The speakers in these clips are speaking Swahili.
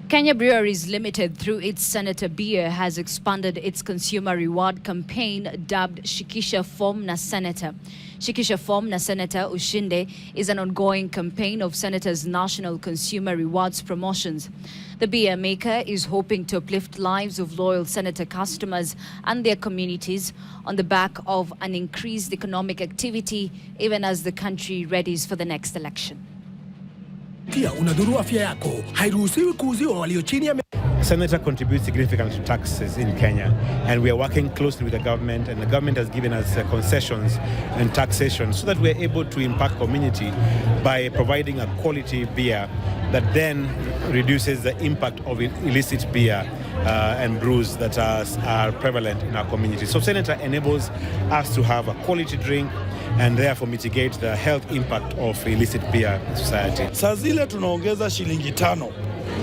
Kenya Breweries Limited, through its Senator Beer, has expanded its consumer reward campaign dubbed Shikisha Form na Senator. Shikisha Form na Senator Ushinde is an ongoing campaign of Senator's national consumer rewards promotions. The beer maker is hoping to uplift lives of loyal Senator customers and their communities on the back of an increased economic activity, even as the country readies for the next election. Senator contributes significant taxes in Kenya, and we are working closely with the government, and the government has given us concessions and taxation so that we are able to impact community by providing a quality beer that then reduces the impact of illicit beer and brews that are prevalent in our community. So Senator enables us to have a quality drink and therefore mitigate the health impact of illicit beer in society. Saa zile tunaongeza shilingi 5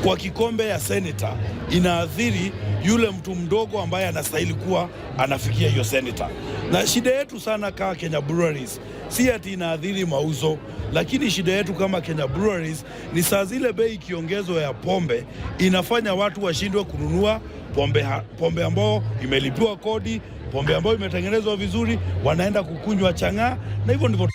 kwa kikombe ya Senator, inaathiri yule mtu mdogo ambaye anastahili kuwa anafikia hiyo Senator. Na shida yetu sana kama Kenya Breweries si ati inaathiri mauzo, lakini shida yetu kama Kenya Breweries ni saa zile bei kiongezwa ya pombe inafanya watu washindwe kununua pombe ambao imelipiwa kodi, pombe ambayo imetengenezwa vizuri, wanaenda kukunywa chang'aa, na hivyo ndivyo